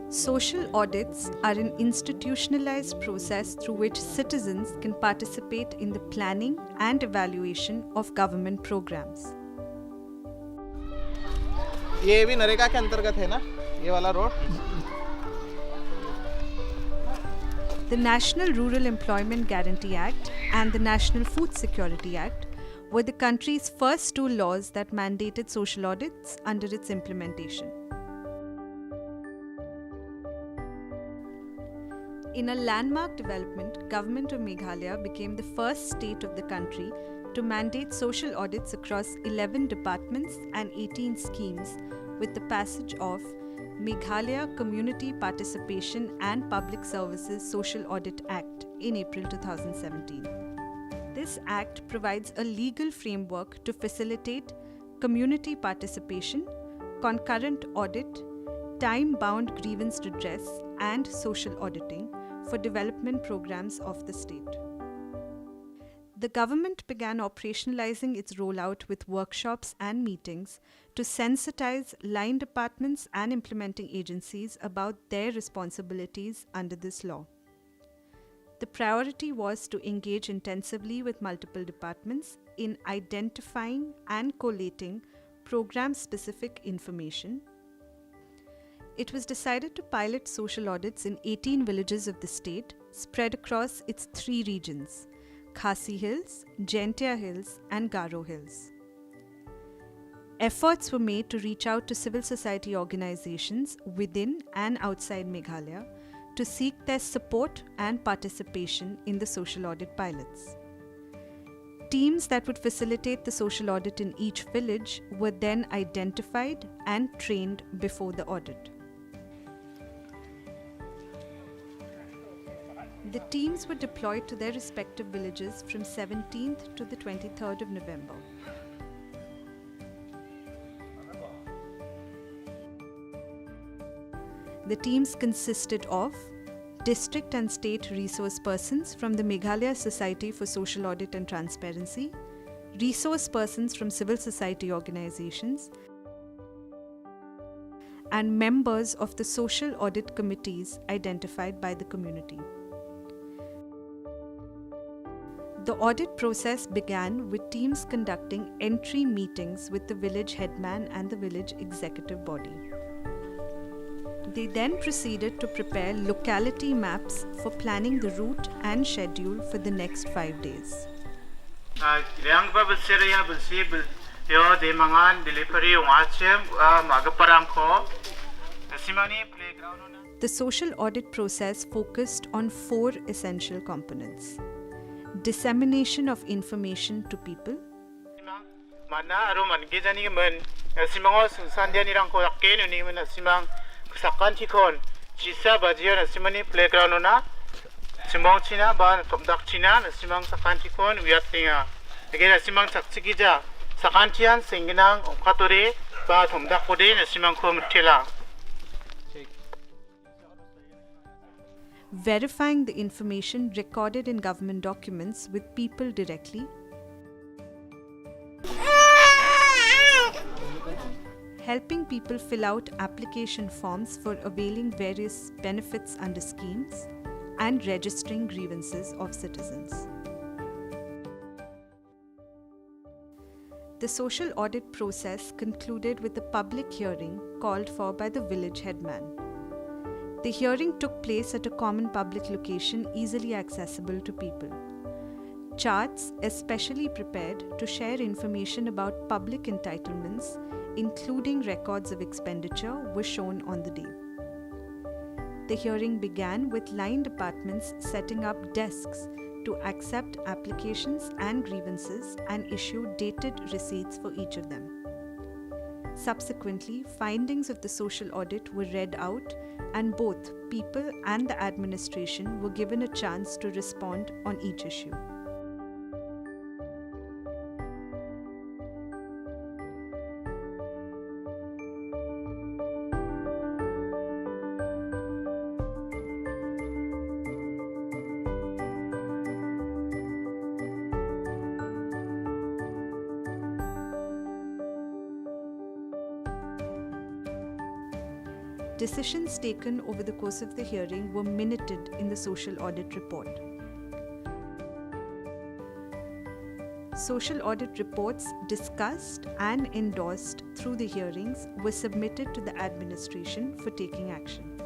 Social audits are an institutionalized process through which citizens can participate in the planning and evaluation of government programs. ये भी नरेगा के अंतर्गत है ना, ये वाला road? The National Rural Employment Guarantee Act and the National Food Security Act were the country's first two laws that mandated social audits under its implementation. In a landmark development, Government of Meghalaya became the first state of the country to mandate social audits across 11 departments and 18 schemes with the passage of Meghalaya Community Participation and Public Services Social Audit Act in April 2017. This act provides a legal framework to facilitate community participation, concurrent audit, time-bound grievance redress, and social auditing for development programs of the state. The government began operationalizing its rollout with workshops and meetings to sensitize line departments and implementing agencies about their responsibilities under this law. The priority was to engage intensively with multiple departments in identifying and collating program-specific information. It was decided to pilot social audits in 18 villages of the state, spread across its 3 regions: Khasi Hills, Jaintia Hills, and Garo Hills. Efforts were made to reach out to civil society organizations within and outside Meghalaya to seek their support and participation in the social audit pilots. Teams that would facilitate the social audit in each village were then identified and trained before the audit. The teams were deployed to their respective villages from 17th to the 23rd of November. The teams consisted of district and state resource persons from the Meghalaya Society for Social Audit and Transparency, resource persons from civil society organizations, and members of the social audit committees identified by the community. The audit process began with teams conducting entry meetings with the village headman and the village executive body. They then proceeded to prepare locality maps for planning the route and schedule for the next 5 days. The social audit process focused on 4 essential components: dissemination of information to people, verifying the information recorded in government documents with people directly, helping people fill out application forms for availing various benefits under schemes, and registering grievances of citizens. The social audit process concluded with a public hearing called for by the village headman. The hearing took place at a common public location easily accessible to people. Charts, especially prepared to share information about public entitlements, including records of expenditure, were shown on the day. The hearing began with line departments setting up desks to accept applications and grievances and issue dated receipts for each of them. Subsequently, findings of the social audit were read out, and both people and the administration were given a chance to respond on each issue. Decisions taken over the course of the hearing were minuted in the social audit report. Social audit reports discussed and endorsed through the hearings were submitted to the administration for taking action.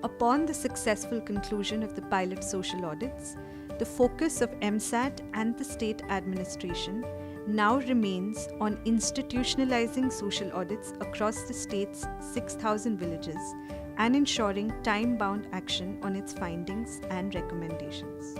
Upon the successful conclusion of the pilot social audits, the focus of MSAT and the state administration now remains on institutionalizing social audits across the state's 6,000 villages and ensuring time-bound action on its findings and recommendations.